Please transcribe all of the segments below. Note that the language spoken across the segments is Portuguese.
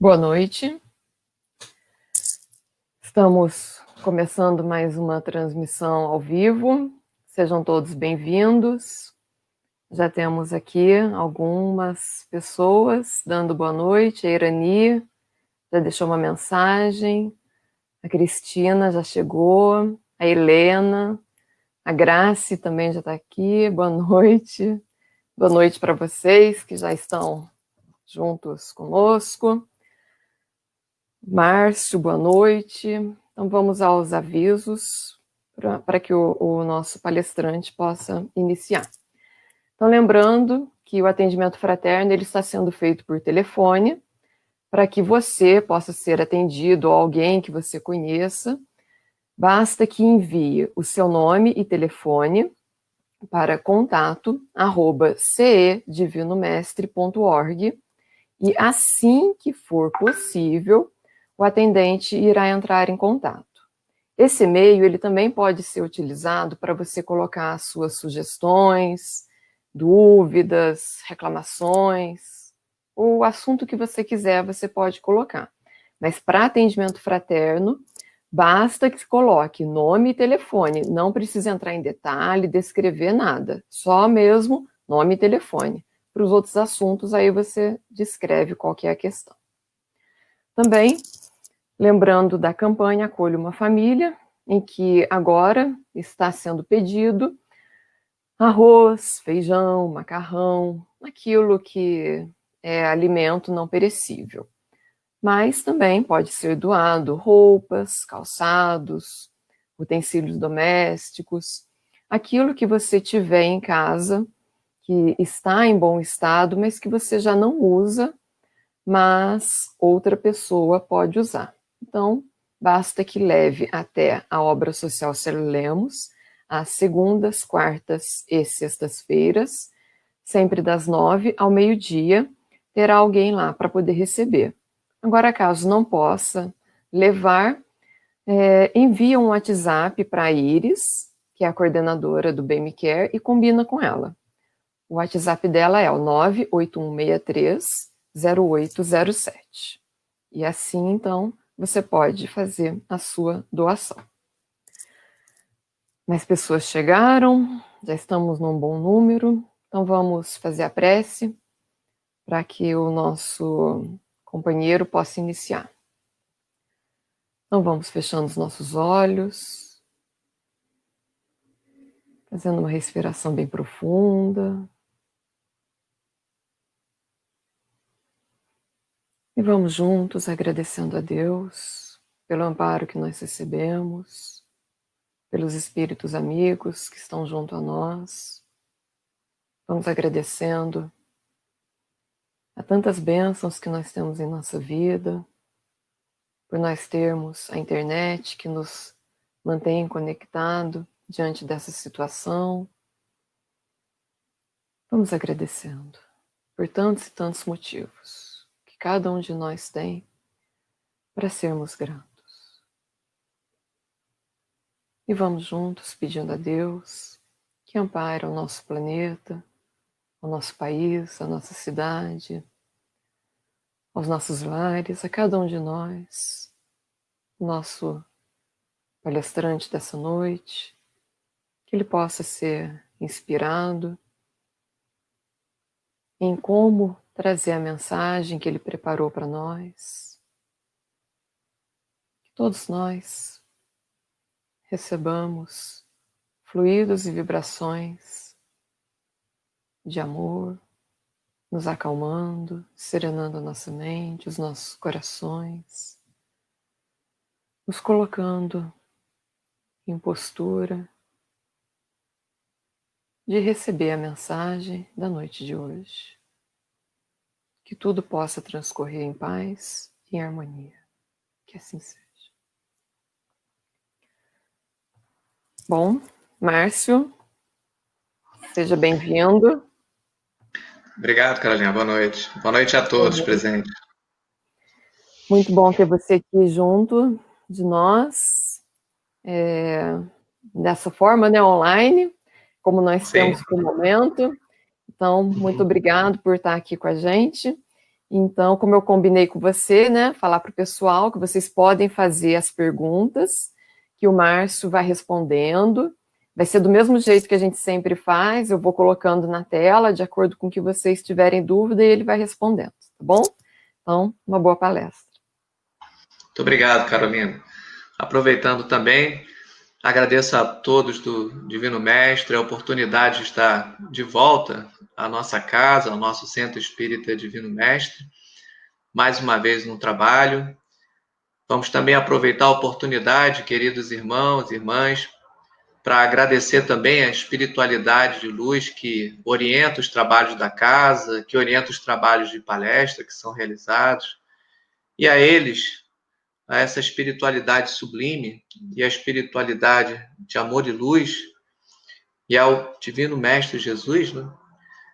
Boa noite. Estamos começando mais uma transmissão ao vivo. Sejam todos bem-vindos. Já temos aqui algumas pessoas dando boa noite. A Irani já deixou uma mensagem. A Cristina já chegou. A Helena. A Grace também já está aqui. Boa noite. Boa noite para vocês que já estão juntos conosco. Márcio, boa noite. Então vamos aos avisos para que o nosso palestrante possa iniciar. Então lembrando que o atendimento fraterno ele está sendo feito por telefone, para que você possa ser atendido ou alguém que você conheça, basta que envie o seu nome e telefone para contato@cedivinomestre.org e assim que for possível, o atendente irá entrar em contato. Esse e-mail ele também pode ser utilizado para você colocar suas sugestões, dúvidas, reclamações, o assunto que você quiser você pode colocar. Mas para atendimento fraterno, basta que coloque nome e telefone, não precisa entrar em detalhe, descrever nada, só mesmo nome e telefone. Para os outros assuntos, aí você descreve qual que é a questão. Também, lembrando da campanha Acolha uma Família, em que agora está sendo pedido arroz, feijão, macarrão, aquilo que é alimento não perecível. Mas também pode ser doado roupas, calçados, utensílios domésticos, aquilo que você tiver em casa, que está em bom estado, mas que você já não usa, mas outra pessoa pode usar. Então, basta que leve até a Obra Social Célio Lemos, às segundas, quartas e sextas-feiras, sempre das 9 ao meio-dia, terá alguém lá para poder receber. Agora, caso não possa levar, envia um WhatsApp para a Iris, que é a coordenadora do BMCare, e combina com ela. O WhatsApp dela é o 981630807. E assim, então, você pode fazer a sua doação. Mais pessoas chegaram, já estamos num bom número, então vamos fazer a prece para que o nosso companheiro possa iniciar. Então vamos fechando os nossos olhos, fazendo uma respiração bem profunda. E vamos juntos agradecendo a Deus pelo amparo que nós recebemos, pelos espíritos amigos que estão junto a nós. Vamos agradecendo a tantas bênçãos que nós temos em nossa vida, por nós termos a internet que nos mantém conectado diante dessa situação. Vamos agradecendo por tantos e tantos motivos que cada um de nós tem para sermos gratos. E vamos juntos pedindo a Deus que ampare o nosso planeta, o nosso país, a nossa cidade, aos nossos lares, a cada um de nós, o nosso palestrante dessa noite, que ele possa ser inspirado em como trazer a mensagem que ele preparou para nós, que todos nós recebamos fluidos e vibrações de amor, nos acalmando, serenando a nossa mente, os nossos corações, nos colocando em postura de receber a mensagem da noite de hoje. Que tudo possa transcorrer em paz e em harmonia. Que assim seja. Bom, Márcio, seja bem-vindo. Obrigado, Carolina. Boa noite. Boa noite a todos presentes. Muito bom ter você aqui junto de nós, dessa forma, né, online, como nós temos por momento. Então, muito obrigado por estar aqui com a gente. Então, como eu combinei com você, né, falar para o pessoal que vocês podem fazer as perguntas, que o Márcio vai respondendo. Vai ser do mesmo jeito que a gente sempre faz, eu vou colocando na tela, de acordo com o que vocês tiverem dúvida, e ele vai respondendo, tá bom? Então, uma boa palestra. Muito obrigado, Carolina. Aproveitando também, agradeço a todos do Divino Mestre a oportunidade de estar de volta à nossa casa, ao nosso Centro Espírita Divino Mestre, mais uma vez no trabalho. Vamos também aproveitar a oportunidade, queridos irmãos e irmãs, para agradecer também a espiritualidade de luz que orienta os trabalhos da casa, que orienta os trabalhos de palestra que são realizados, e a eles, a essa espiritualidade sublime e a espiritualidade de amor e luz, e ao Divino Mestre Jesus, né?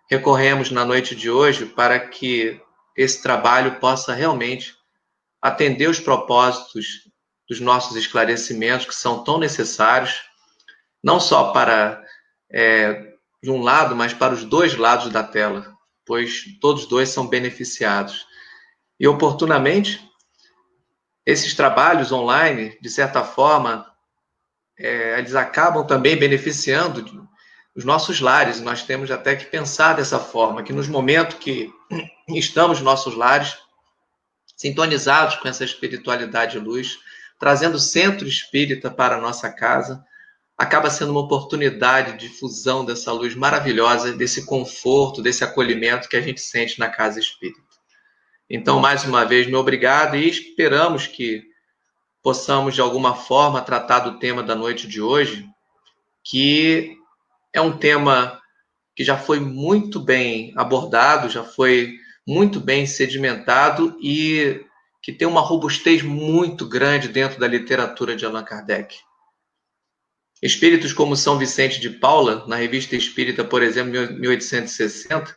Recorremos na noite de hoje para que esse trabalho possa realmente atender os propósitos dos nossos esclarecimentos, que são tão necessários, não só para de um lado, mas para os dois lados da tela, pois todos dois são beneficiados. E oportunamente, esses trabalhos online, de certa forma, eles acabam também beneficiando os nossos lares. Nós temos até que pensar dessa forma, que nos momentos que estamos nos nossos lares, sintonizados com essa espiritualidade de luz, trazendo centro espírita para a nossa casa, acaba sendo uma oportunidade de difusão dessa luz maravilhosa, desse conforto, desse acolhimento que a gente sente na casa espírita. Então, mais uma vez, meu obrigado e esperamos que possamos, de alguma forma, tratar do tema da noite de hoje, que é um tema que já foi muito bem abordado, já foi muito bem sedimentado e que tem uma robustez muito grande dentro da literatura de Allan Kardec. Espíritos como São Vicente de Paula, na Revista Espírita, por exemplo, em 1860,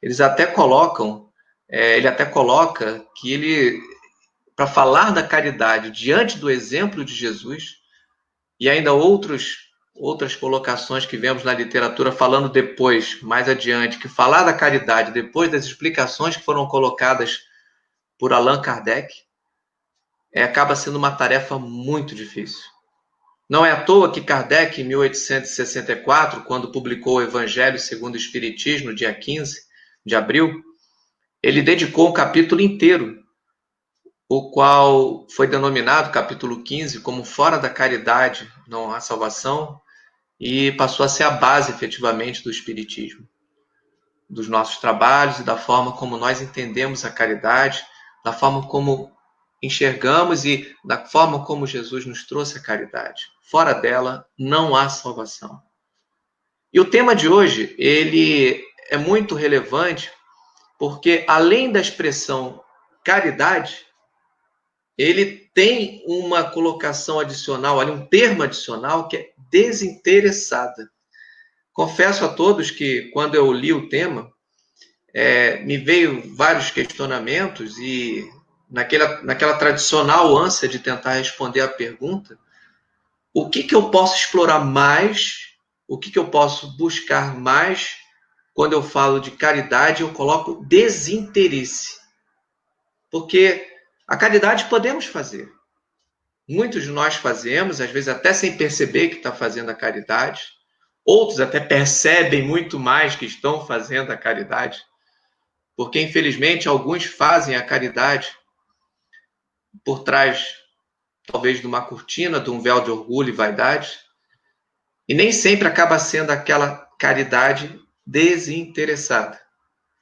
eles até colocam, ele até coloca que ele, para falar da caridade diante do exemplo de Jesus, e ainda outras colocações que vemos na literatura falando depois, mais adiante, que falar da caridade depois das explicações que foram colocadas por Allan Kardec, acaba sendo uma tarefa muito difícil. Não é à toa que Kardec, em 1864, quando publicou o Evangelho segundo o Espiritismo, dia 15 de abril, ele dedicou um capítulo inteiro, o qual foi denominado, capítulo 15, como Fora da Caridade não há salvação, e passou a ser a base, efetivamente, do Espiritismo, dos nossos trabalhos e da forma como nós entendemos a caridade, da forma como enxergamos e da forma como Jesus nos trouxe a caridade. Fora dela, não há salvação. E o tema de hoje, ele é muito relevante, porque além da expressão caridade, ele tem uma colocação adicional, ali um termo adicional que é desinteressada. Confesso a todos que quando eu li o tema, me veio vários questionamentos e naquela tradicional ânsia de tentar responder a pergunta, o que eu posso explorar mais, o que eu posso buscar mais quando eu falo de caridade, eu coloco desinteresse. Porque a caridade podemos fazer. Muitos de nós fazemos, às vezes até sem perceber que está fazendo a caridade. Outros até percebem muito mais que estão fazendo a caridade. Porque, infelizmente, alguns fazem a caridade por trás, talvez, de uma cortina, de um véu de orgulho e vaidade. E nem sempre acaba sendo aquela caridade desinteressada.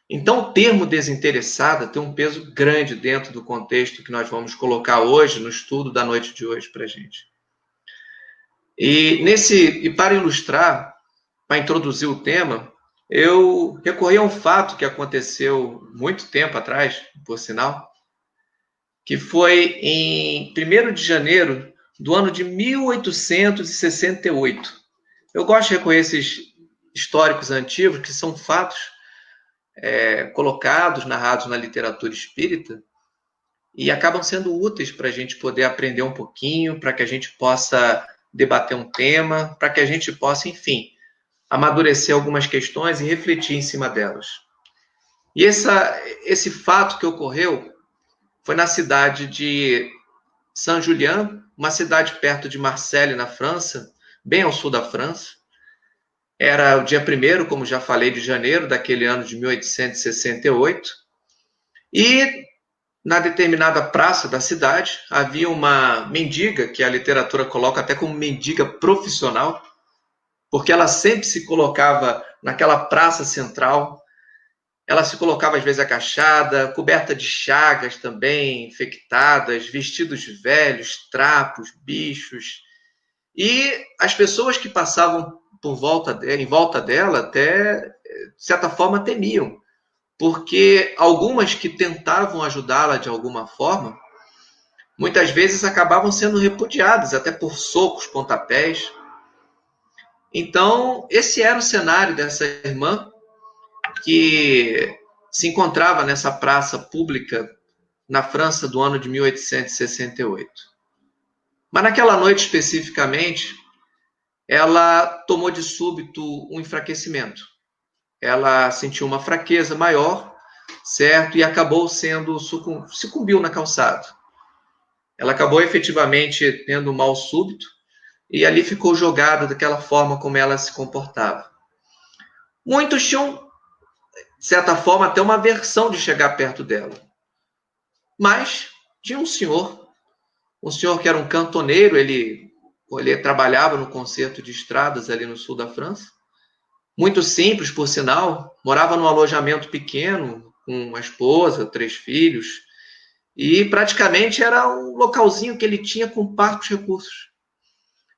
Então, o termo desinteressada tem um peso grande dentro do contexto que nós vamos colocar hoje, no estudo da noite de hoje para a gente. E para ilustrar, para introduzir o tema, eu recorri a um fato que aconteceu muito tempo atrás, por sinal, que foi em 1º de janeiro do ano de 1868. Eu gosto de reconhecer esses históricos antigos, que são fatos colocados, narrados na literatura espírita, e acabam sendo úteis para a gente poder aprender um pouquinho, para que a gente possa debater um tema, para que a gente possa, enfim, amadurecer algumas questões e refletir em cima delas. E esse fato que ocorreu foi na cidade de Saint-Julien, uma cidade perto de Marseille, na França, bem ao sul da França. Era o dia 1º, como já falei, de janeiro daquele ano de 1868. E na determinada praça da cidade havia uma mendiga, que a literatura coloca até como mendiga profissional, porque ela sempre se colocava naquela praça central. Ela se colocava às vezes agachada, coberta de chagas também, infectadas, vestidos velhos, trapos, bichos. E as pessoas que passavam em volta dela até, de certa forma, temiam, porque algumas que tentavam ajudá-la de alguma forma, muitas vezes acabavam sendo repudiadas, até por socos, pontapés. Então, esse era o cenário dessa irmã, que se encontrava nessa praça pública na França do ano de 1868. Mas naquela noite especificamente, ela tomou de súbito um enfraquecimento. Ela sentiu uma fraqueza maior, certo? E acabou sucumbiu na calçada. Ela acabou efetivamente tendo um mal súbito e ali ficou jogada daquela forma como ela se comportava. Muitos tinham, de certa forma, até uma aversão de chegar perto dela. Mas tinha um senhor que era um cantoneiro, ele trabalhava no concerto de estradas ali no sul da França. Muito simples, por sinal, morava num alojamento pequeno, com uma esposa, 3 filhos, e praticamente era um localzinho que ele tinha com parcos recursos.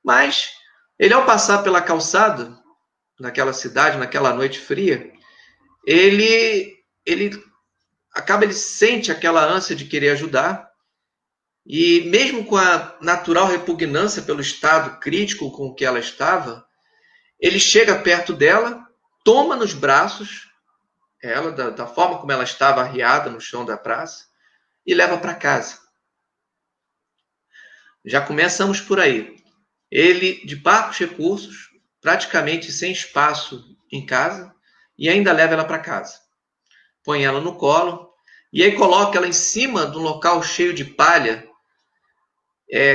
Mas ele, ao passar pela calçada, naquela cidade, naquela noite fria, ele sente aquela ânsia de querer ajudar, e mesmo com a natural repugnância pelo estado crítico com que ela estava, ele chega perto dela, toma nos braços ela, da forma como ela estava arriada no chão da praça, e leva para casa. Já começamos por aí. Ele, de parcos recursos, praticamente sem espaço em casa, e ainda leva ela para casa. Põe ela no colo, e aí coloca ela em cima de um local cheio de palha,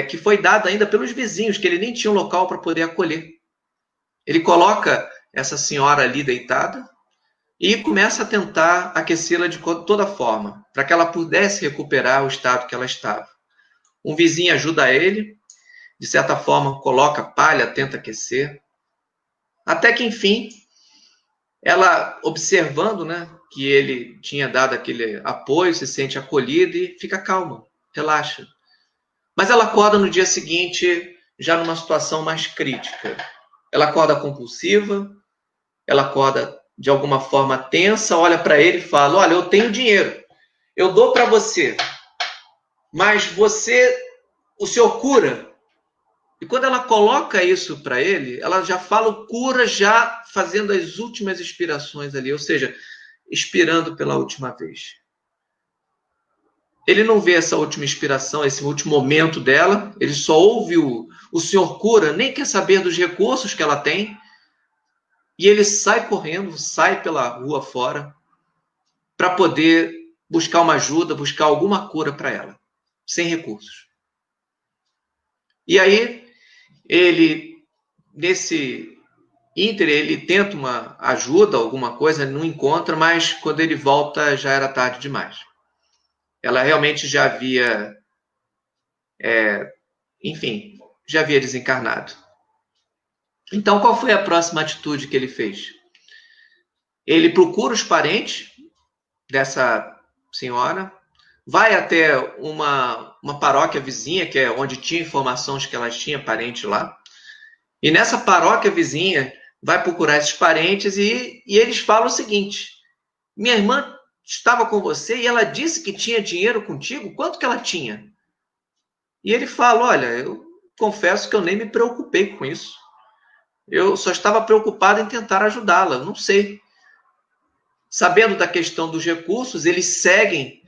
que foi dado ainda pelos vizinhos, que ele nem tinha um local para poder acolher. Ele coloca essa senhora ali deitada e começa a tentar aquecê-la de toda forma, para que ela pudesse recuperar o estado que ela estava. Um vizinho ajuda ele, de certa forma coloca palha, tenta aquecer, até que, enfim, ela, observando, né, que ele tinha dado aquele apoio, se sente acolhida e fica calma, relaxa. Mas ela acorda no dia seguinte já numa situação mais crítica. Ela acorda compulsiva, ela acorda de alguma forma tensa, olha para ele e fala: olha, eu tenho dinheiro, eu dou para você, mas o senhor cura? E quando ela coloca isso para ele, ela já fala o cura, já fazendo as últimas expirações ali, ou seja, expirando pela última vez. Ele não vê essa última inspiração, esse último momento dela, ele só ouve o senhor cura, nem quer saber dos recursos que ela tem, e ele sai correndo, sai pela rua fora, para poder buscar uma ajuda, buscar alguma cura para ela, sem recursos. E aí, ele, nesse ínter, ele tenta uma ajuda, alguma coisa, não encontra, mas quando ele volta já era tarde demais. Ela realmente já havia, enfim, já havia desencarnado. Então, qual foi a próxima atitude que ele fez? Ele procura os parentes dessa senhora, vai até uma paróquia vizinha, que é onde tinha informações que ela tinha parente lá, e nessa paróquia vizinha vai procurar esses parentes e eles falam o seguinte: minha irmã estava com você e ela disse que tinha dinheiro contigo, quanto que ela tinha? E ele fala: olha, eu confesso que eu nem me preocupei com isso. Eu só estava preocupado em tentar ajudá-la, não sei. Sabendo da questão dos recursos, eles seguem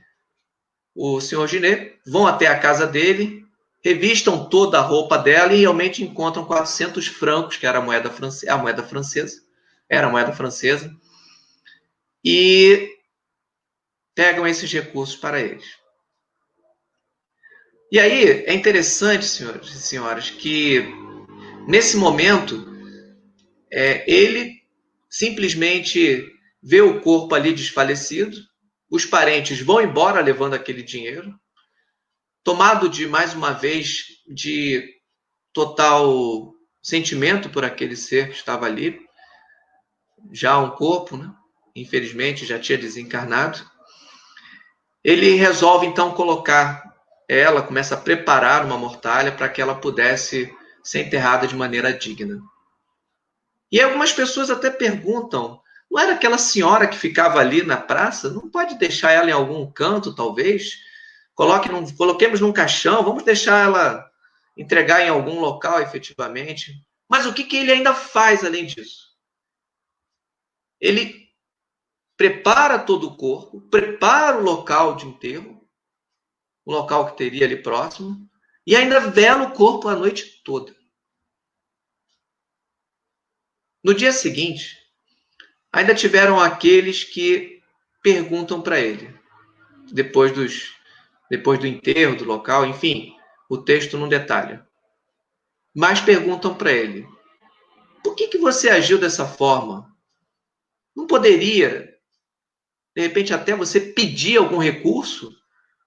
o senhor Ginet, vão até a casa dele, revistam toda a roupa dela e realmente encontram 400 francos, que era a moeda francesa, e pegam esses recursos para eles. E aí é interessante, senhores e senhoras, que nesse momento ele simplesmente vê o corpo ali desfalecido, os parentes vão embora levando aquele dinheiro, tomado de, mais uma vez, de total sentimento por aquele ser que estava ali, já um corpo, né? Infelizmente já tinha desencarnado. Ele resolve então começa a preparar uma mortalha para que ela pudesse ser enterrada de maneira digna. E algumas pessoas até perguntam, não era aquela senhora que ficava ali na praça? Não pode deixar ela em algum canto, talvez? Coloquemos num caixão, vamos deixar ela entregar em algum local efetivamente. Mas o que ele ainda faz além disso? Ele prepara todo o corpo, prepara o local de enterro, o local que teria ali próximo, e ainda vela o corpo a noite toda. No dia seguinte, ainda tiveram aqueles que perguntam para ele, depois do enterro, do local, enfim, o texto não detalha. Mas perguntam para ele, por que você agiu dessa forma? Não poderia, de repente, até você pedir algum recurso?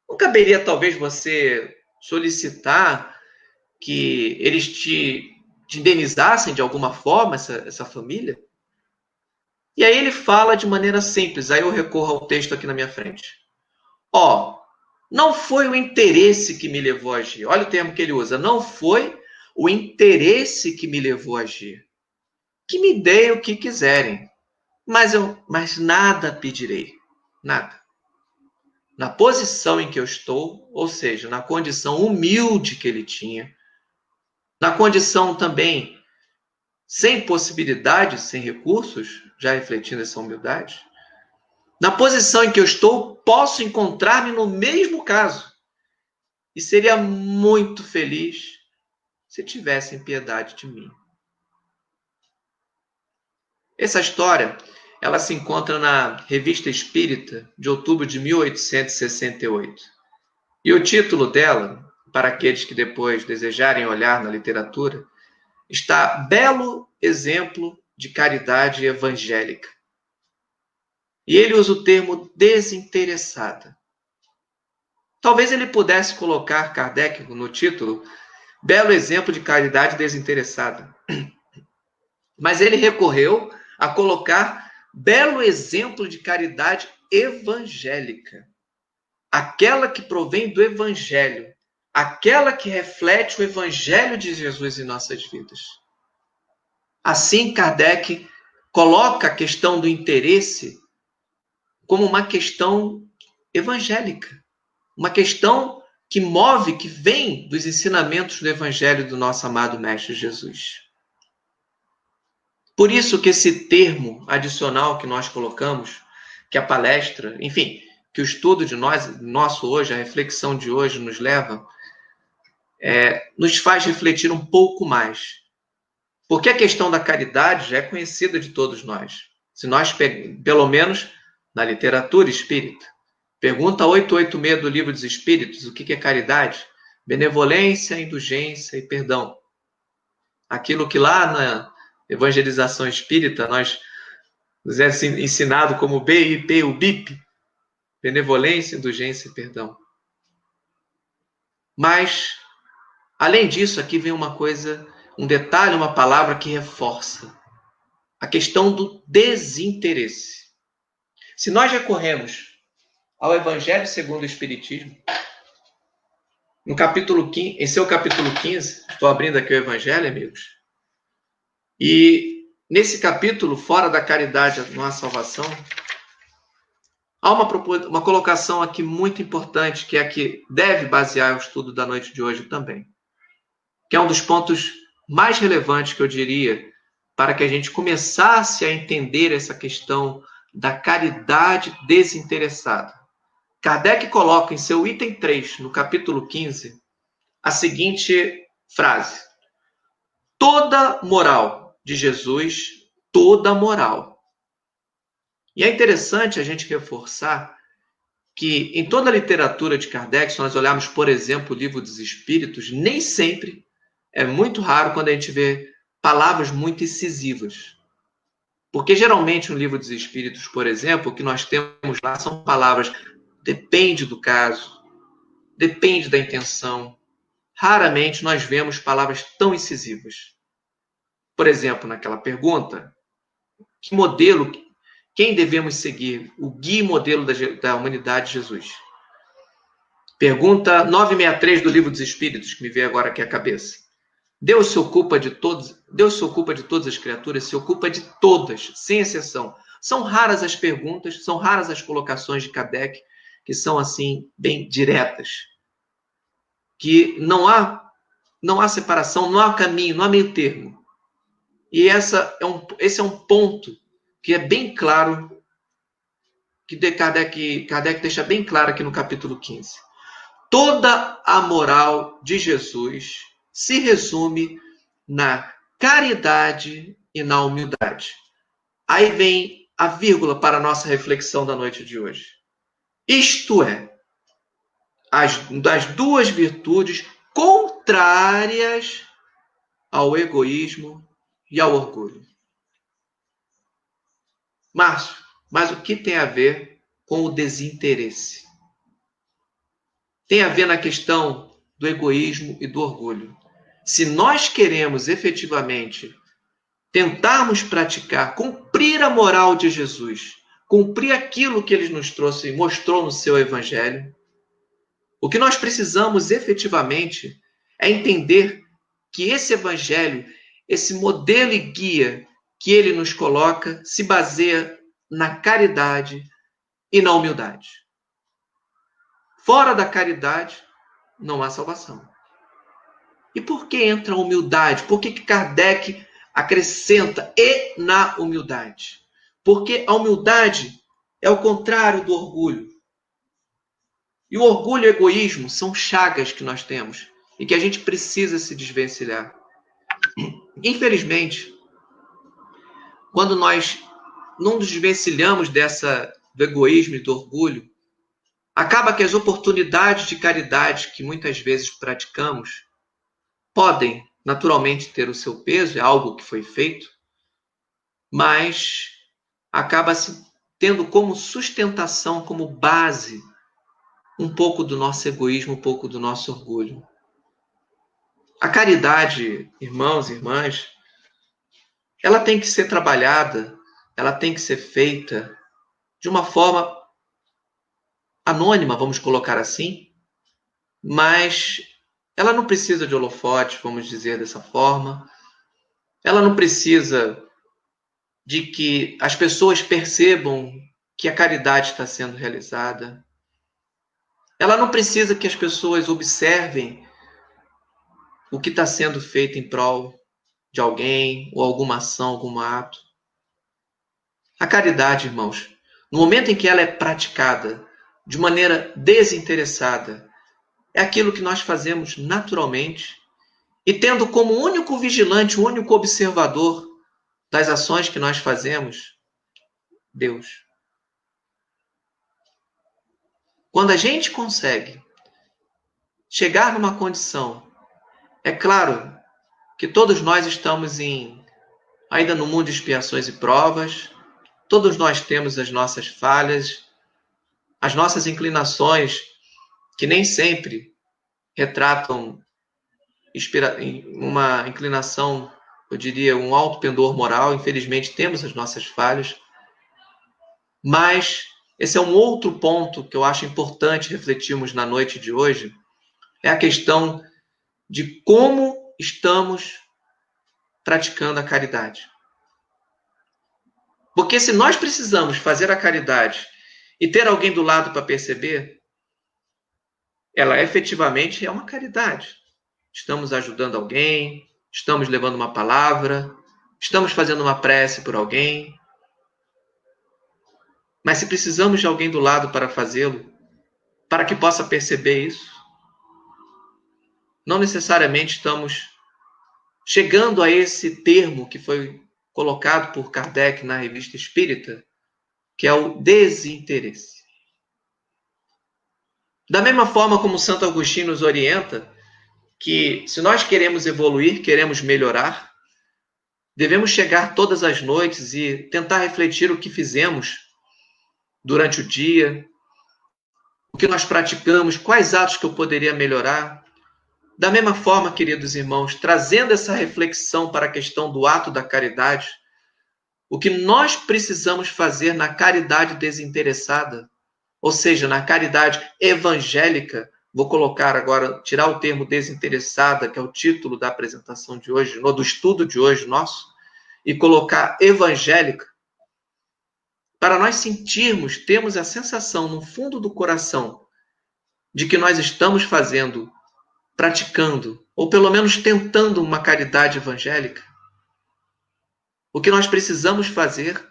Não caberia, talvez, você solicitar que eles te indenizassem de alguma forma, essa família? E aí ele fala de maneira simples, aí eu recorro ao texto aqui na minha frente. Não foi o interesse que me levou a agir. Olha o termo que ele usa. Não foi o interesse que me levou a agir. Que me deem o que quiserem, mas nada pedirei. Nada. Na posição em que eu estou, ou seja, na condição humilde que ele tinha, na condição também sem possibilidades, sem recursos, já refletindo essa humildade, na posição em que eu estou, posso encontrar-me no mesmo caso. E seria muito feliz se tivessem piedade de mim. Essa história, ela se encontra na Revista Espírita, de outubro de 1868. E o título dela, para aqueles que depois desejarem olhar na literatura, está Belo Exemplo de Caridade Evangélica. E ele usa o termo desinteressada. Talvez ele pudesse colocar, Kardec, no título, Belo Exemplo de Caridade Desinteressada. Mas ele recorreu a colocar Belo Exemplo de Caridade Evangélica. Aquela que provém do Evangelho. Aquela que reflete o Evangelho de Jesus em nossas vidas. Assim, Kardec coloca a questão do interesse como uma questão evangélica. Uma questão que move, que vem dos ensinamentos do Evangelho do nosso amado Mestre Jesus. Por isso que esse termo adicional que nós colocamos, que a palestra, enfim, que o estudo de nosso hoje, a reflexão de hoje nos leva, nos faz refletir um pouco mais. Porque a questão da caridade já é conhecida de todos nós. Se nós, pelo menos na literatura espírita, pergunta 886 do Livro dos Espíritos, o que é caridade? Benevolência, indulgência e perdão. Aquilo que lá na evangelização espírita nós nos é ensinado como BIP, o BIP, benevolência, indulgência e perdão. Mas, além disso, aqui vem uma coisa, um detalhe, uma palavra que reforça a questão do desinteresse. Se nós recorremos ao Evangelho segundo o Espiritismo, no capítulo 15, em seu capítulo 15, estou abrindo aqui o Evangelho, amigos, e nesse capítulo, fora da caridade, não há salvação, há uma colocação aqui muito importante, que é a que deve basear o estudo da noite de hoje também, que é um dos pontos mais relevantes que eu diria, para que a gente começasse a entender essa questão da caridade desinteressada. Kardec coloca em seu item 3, no capítulo 15, a seguinte frase: toda moral de Jesus, toda moral. E é interessante a gente reforçar que em toda a literatura de Kardec, se nós olharmos, por exemplo, o Livro dos Espíritos, nem sempre, é muito raro quando a gente vê palavras muito incisivas. Porque geralmente no Livro dos Espíritos, por exemplo, o que nós temos lá são palavras depende do caso, depende da intenção. Raramente nós vemos palavras tão incisivas. Por exemplo, naquela pergunta, que modelo, quem devemos seguir? O guia e modelo da humanidade, Jesus. Pergunta 963 do Livro dos Espíritos, que me veio agora aqui à cabeça. Deus se ocupa de todas as criaturas, se ocupa de todas, sem exceção. São raras as perguntas, são raras as colocações de Kardec que são assim bem diretas, que não há separação, não há caminho, não há meio termo. E esse é um ponto que é bem claro, que Kardec deixa bem claro aqui no capítulo 15. Toda a moral de Jesus se resume na caridade e na humildade. Aí vem a vírgula para a nossa reflexão da noite de hoje. Isto é, das duas virtudes contrárias ao egoísmo e ao orgulho. Márcio, mas o que tem a ver com o desinteresse? Tem a ver na questão do egoísmo e do orgulho. Se nós queremos efetivamente tentarmos praticar, cumprir a moral de Jesus, cumprir aquilo que ele nos trouxe e mostrou no seu evangelho, o que nós precisamos efetivamente é entender que esse evangelho, esse modelo e guia que ele nos coloca, se baseia na caridade e na humildade. Fora da caridade, não há salvação. E por que entra a humildade? Por que Kardec acrescenta e na humildade? Porque a humildade é o contrário do orgulho. E o orgulho e o egoísmo são chagas que nós temos e que a gente precisa se desvencilhar. Infelizmente, quando nós não nos desvencilhamos do egoísmo e do orgulho, acaba que as oportunidades de caridade que muitas vezes praticamos podem naturalmente ter o seu peso, é algo que foi feito, mas acaba se tendo como sustentação, como base, um pouco do nosso egoísmo, um pouco do nosso orgulho. A caridade, irmãos e irmãs, ela tem que ser trabalhada, ela tem que ser feita de uma forma anônima, vamos colocar assim, mas ela não precisa de holofote, vamos dizer dessa forma. Ela não precisa de que as pessoas percebam que a caridade está sendo realizada. Ela não precisa que as pessoas observem o que está sendo feito em prol de alguém, ou alguma ação, algum ato. A caridade, irmãos, no momento em que ela é praticada de maneira desinteressada, é aquilo que nós fazemos naturalmente e tendo como único vigilante, o único observador das ações que nós fazemos, Deus. Quando a gente consegue chegar numa condição, é claro que todos nós estamos ainda no mundo de expiações e provas, todos nós temos as nossas falhas, as nossas inclinações, que nem sempre retratam uma inclinação, eu diria, um alto pendor moral. Infelizmente, temos as nossas falhas. Mas esse é um outro ponto que eu acho importante refletirmos na noite de hoje, é a questão de como estamos praticando a caridade. Porque se nós precisamos fazer a caridade e ter alguém do lado para perceber, ela efetivamente é uma caridade. Estamos ajudando alguém, estamos levando uma palavra, estamos fazendo uma prece por alguém. Mas se precisamos de alguém do lado para fazê-lo, para que possa perceber isso, não necessariamente estamos chegando a esse termo que foi colocado por Kardec na Revista Espírita, que é o desinteresse. Da mesma forma como Santo Agostinho nos orienta, que se nós queremos evoluir, queremos melhorar, devemos chegar todas as noites e tentar refletir o que fizemos durante o dia, o que nós praticamos, quais atos que eu poderia melhorar. Da mesma forma, queridos irmãos, trazendo essa reflexão para a questão do ato da caridade, o que nós precisamos fazer na caridade desinteressada, ou seja, na caridade evangélica, vou colocar agora, tirar o termo desinteressada, que é o título da apresentação de hoje, do estudo de hoje nosso, e colocar evangélica, para nós sentirmos, termos a sensação no fundo do coração de que nós estamos fazendo, praticando, ou pelo menos tentando uma caridade evangélica. O que nós precisamos fazer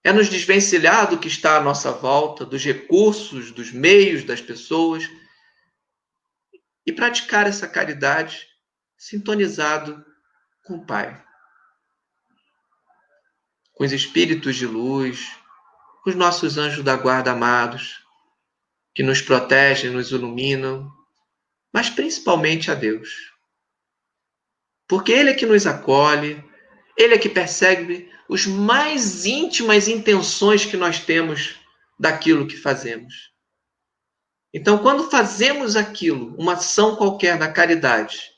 é nos desvencilhar do que está à nossa volta, dos recursos, dos meios das pessoas, e praticar essa caridade sintonizado com o Pai, com os espíritos de luz, com os nossos anjos da guarda amados, que nos protegem, nos iluminam, mas principalmente a Deus. Porque Ele é que nos acolhe, Ele é que percebe as mais íntimas intenções que nós temos daquilo que fazemos. Então, quando fazemos aquilo, uma ação qualquer da caridade,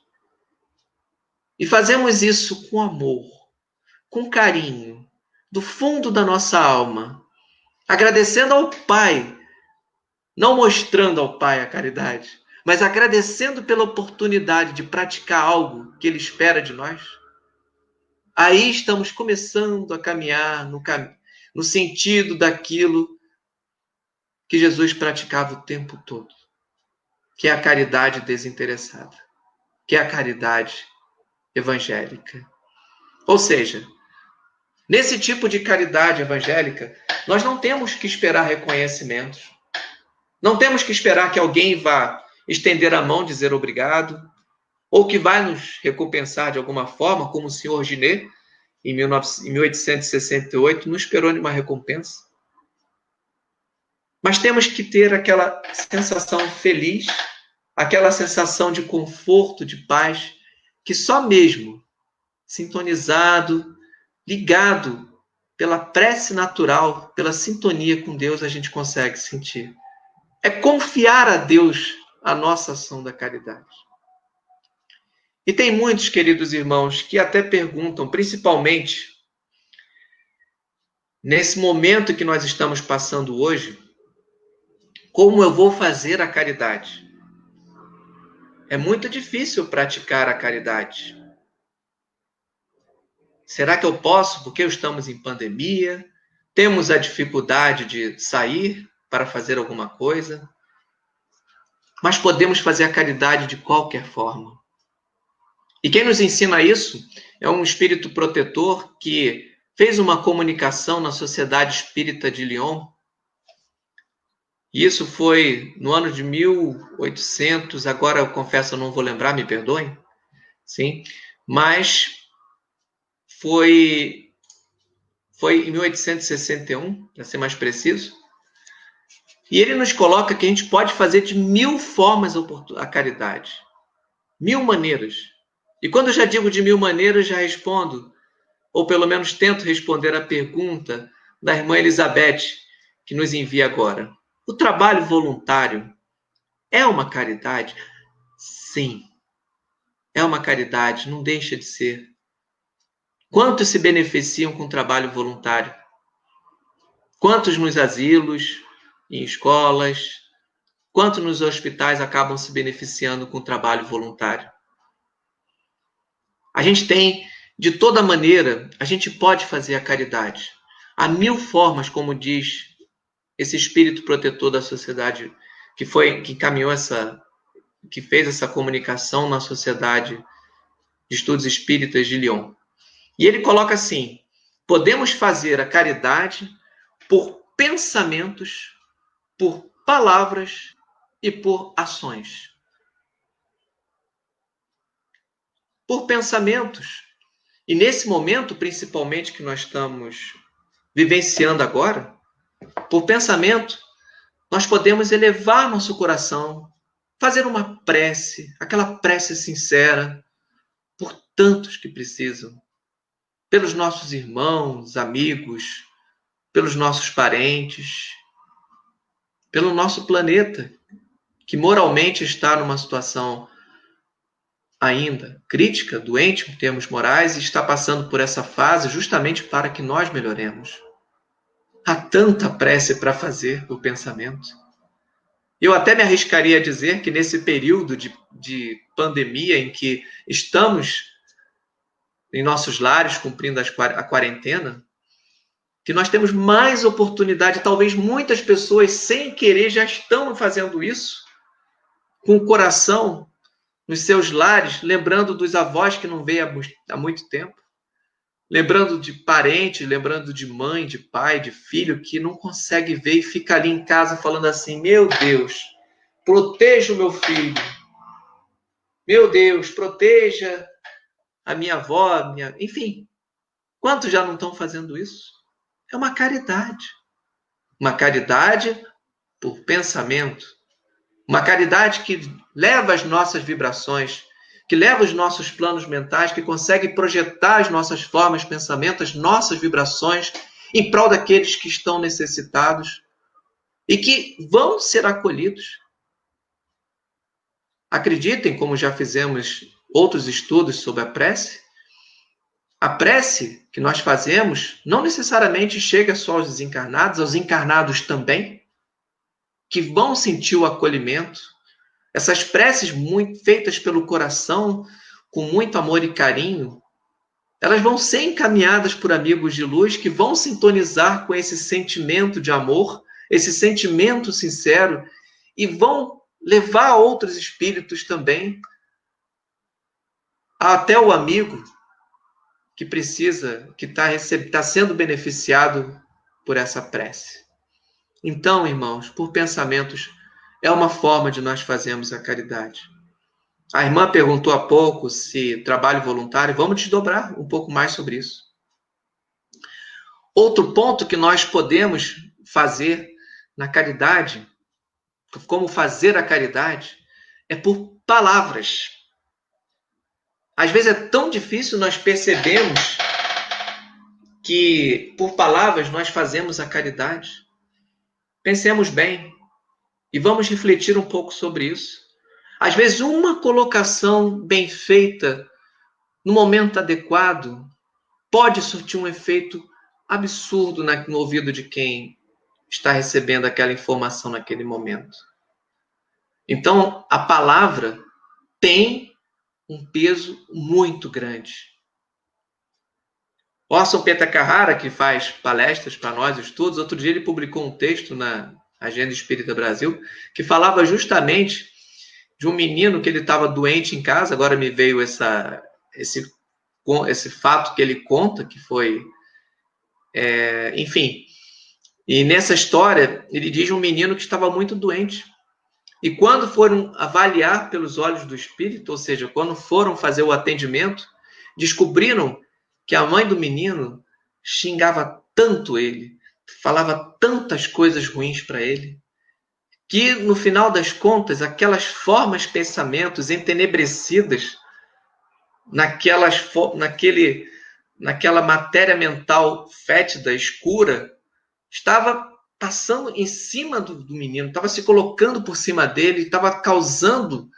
e fazemos isso com amor, com carinho, do fundo da nossa alma, agradecendo ao Pai, não mostrando ao Pai a caridade, mas agradecendo pela oportunidade de praticar algo que Ele espera de nós, aí estamos começando a caminhar no sentido daquilo que Jesus praticava o tempo todo, que é a caridade desinteressada, que é a caridade evangélica. Ou seja, nesse tipo de caridade evangélica, nós não temos que esperar reconhecimentos, não temos que esperar que alguém vá estender a mão, dizer obrigado, ou que vai nos recompensar de alguma forma, como o senhor Ginet, em 1868, não esperou nenhuma recompensa. Mas temos que ter aquela sensação feliz, aquela sensação de conforto, de paz, que só mesmo sintonizado, ligado pela prece natural, pela sintonia com Deus, a gente consegue sentir. É confiar a Deus a nossa ação da caridade. E tem muitos, queridos irmãos, que até perguntam, principalmente nesse momento que nós estamos passando hoje, como eu vou fazer a caridade? É muito difícil praticar a caridade. Será que eu posso? Porque estamos em pandemia, temos a dificuldade de sair para fazer alguma coisa, mas podemos fazer a caridade de qualquer forma. E quem nos ensina isso é um espírito protetor que fez uma comunicação na Sociedade Espírita de Lyon. E isso foi no ano de 1800, agora eu confesso, eu não vou lembrar, me perdoem, sim, mas foi em 1861, para ser mais preciso. E ele nos coloca que a gente pode fazer de 1000 formas a caridade. 1000 maneiras. E quando eu já digo de 1000 maneiras, já respondo, ou pelo menos tento responder a pergunta da irmã Elizabeth, que nos envia agora. O trabalho voluntário é uma caridade? Sim. É uma caridade, não deixa de ser. Quantos se beneficiam com o trabalho voluntário? Quantos nos asilos, em escolas, quantos nos hospitais acabam se beneficiando com o trabalho voluntário? A gente tem, de toda maneira, a gente pode fazer a caridade. Há 1000 formas, como diz esse espírito protetor da sociedade, que encaminhou que fez essa comunicação na Sociedade de Estudos Espíritas de Lyon. E ele coloca assim: podemos fazer a caridade por pensamentos, por palavras e por ações. Por pensamentos. E nesse momento, principalmente, que nós estamos vivenciando agora, por pensamento, nós podemos elevar nosso coração, fazer uma prece, aquela prece sincera, por tantos que precisam, pelos nossos irmãos, amigos, pelos nossos parentes, pelo nosso planeta, que moralmente está numa situação ainda crítica, doente em termos morais, e está passando por essa fase justamente para que nós melhoremos. Há tanta prece para fazer no pensamento. Eu até me arriscaria a dizer que nesse período de pandemia em que estamos em nossos lares cumprindo a quarentena, que nós temos mais oportunidade, talvez muitas pessoas sem querer já estão fazendo isso, com o coração nos seus lares, lembrando dos avós que não veem há muito tempo, lembrando de parentes, lembrando de mãe, de pai, de filho que não consegue ver e fica ali em casa falando assim: meu Deus, proteja o meu filho, meu Deus, proteja a minha avó, enfim. Quantos já não estão fazendo isso? É uma caridade. Uma caridade por pensamento. Uma caridade que leva as nossas vibrações, que leva os nossos planos mentais, que consegue projetar as nossas formas, pensamentos, as nossas vibrações em prol daqueles que estão necessitados e que vão ser acolhidos. Acreditem, como já fizemos outros estudos sobre a prece que nós fazemos não necessariamente chega só aos desencarnados, aos encarnados também, que vão sentir o acolhimento. Essas preces feitas pelo coração, com muito amor e carinho, elas vão ser encaminhadas por amigos de luz que vão sintonizar com esse sentimento de amor, esse sentimento sincero, e vão levar outros espíritos também, até o amigo que precisa, que está sendo beneficiado por essa prece. Então, irmãos, por pensamentos, é uma forma de nós fazermos a caridade. A irmã perguntou há pouco se trabalho voluntário. Vamos desdobrar um pouco mais sobre isso. Outro ponto que nós podemos fazer na caridade, como fazer a caridade, é por palavras. Às vezes é tão difícil nós percebermos que por palavras nós fazemos a caridade. Pensemos bem e vamos refletir um pouco sobre isso. Às vezes uma colocação bem feita no momento adequado pode surtir um efeito absurdo no ouvido de quem está recebendo aquela informação naquele momento. Então, a palavra tem um peso muito grande. Orson Peter Carrara, que faz palestras para nós, estudos, outro dia ele publicou um texto na Agenda Espírita Brasil, que falava justamente de um menino que ele estava doente em casa. Agora me veio esse fato que ele conta, que foi... enfim, e nessa história ele diz de um menino que estava muito doente. E quando foram avaliar pelos olhos do espírito, ou seja, quando foram fazer o atendimento, descobriram que a mãe do menino xingava tanto ele, falava tantas coisas ruins para ele, que no final das contas, aquelas formas, pensamentos entenebrecidas, naquela matéria mental fétida, escura, estava passando em cima do menino, estava se colocando por cima dele, estava causando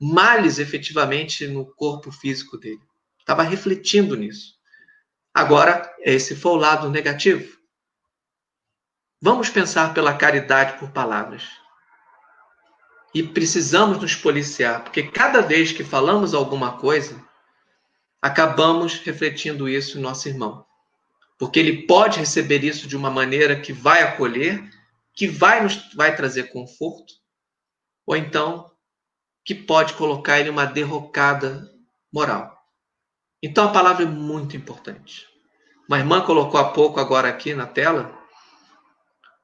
males efetivamente no corpo físico dele. Estava refletindo nisso. Agora, esse foi o lado negativo. Vamos pensar pela caridade por palavras. E precisamos nos policiar, porque cada vez que falamos alguma coisa, acabamos refletindo isso em nosso irmão. Porque ele pode receber isso de uma maneira que vai acolher, que vai trazer conforto, ou então que pode colocar ele uma derrocada moral. Então a palavra é muito importante. Uma irmã colocou há pouco agora aqui na tela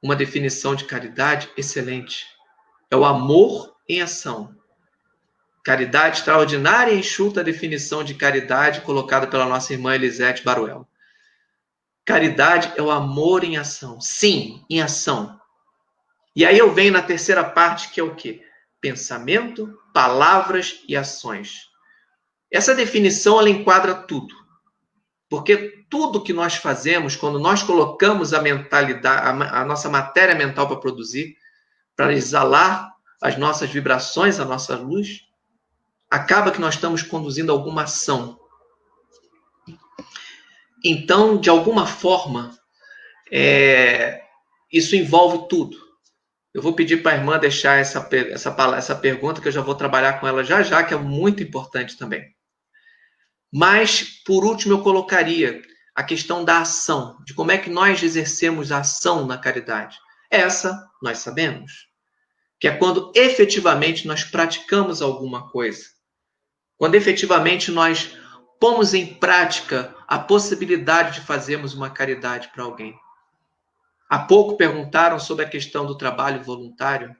uma definição de caridade excelente. É o amor em ação. Caridade extraordinária e enxuta definição de caridade colocada pela nossa irmã Elisete Baruel. Caridade é o amor em ação. Sim, em ação. E aí eu venho na terceira parte, que é o quê? Pensamento, palavras e ações. Essa definição, ela enquadra tudo. Porque tudo que nós fazemos, quando nós colocamos a mentalidade, a nossa matéria mental para produzir, para exalar as nossas vibrações, a nossa luz, acaba que nós estamos conduzindo alguma ação. Então, de alguma forma, isso envolve tudo. Eu vou pedir para a irmã deixar essa pergunta, que eu já vou trabalhar com ela já, que é muito importante também. Mas, por último, eu colocaria a questão da ação, de como é que nós exercemos a ação na caridade. Essa nós sabemos, que é quando efetivamente nós praticamos alguma coisa. Quando efetivamente nós pomos em prática a possibilidade de fazermos uma caridade para alguém. Há pouco perguntaram sobre a questão do trabalho voluntário.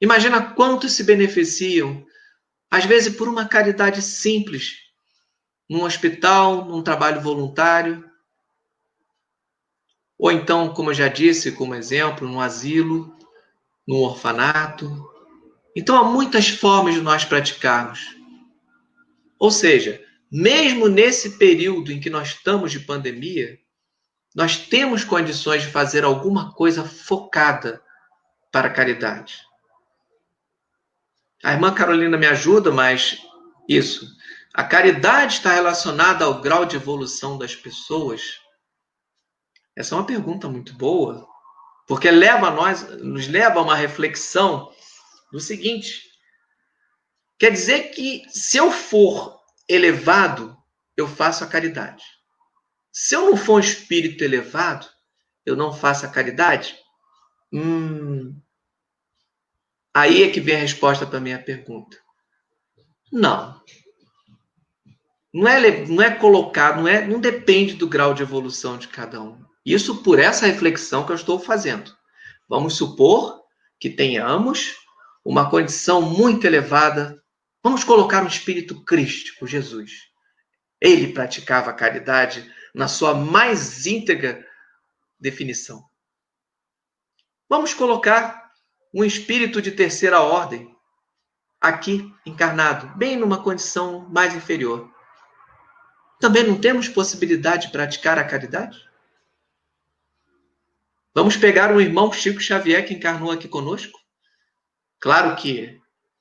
Imagina quantos se beneficiam, às vezes por uma caridade simples, num hospital, num trabalho voluntário, ou então, como eu já disse, como exemplo, num asilo, num orfanato. Então, há muitas formas de nós praticarmos. Ou seja, mesmo nesse período em que nós estamos de pandemia, nós temos condições de fazer alguma coisa focada para a caridade. A irmã Carolina me ajuda, mas isso. A caridade está relacionada ao grau de evolução das pessoas? Essa é uma pergunta muito boa, porque nos leva a uma reflexão do seguinte: quer dizer que se eu for elevado, eu faço a caridade. Se eu não for um espírito elevado, eu não faço a caridade? Aí é que vem a resposta para a minha pergunta. Não. Não é colocado, não depende do grau de evolução de cada um. Isso por essa reflexão que eu estou fazendo. Vamos supor que tenhamos uma condição muito elevada. Vamos colocar um espírito crístico, Jesus. Ele praticava a caridade na sua mais íntegra definição. Vamos colocar um espírito de terceira ordem, aqui encarnado, bem numa condição mais inferior. Também não temos possibilidade de praticar a caridade? Vamos pegar o irmão Chico Xavier, que encarnou aqui conosco? Claro que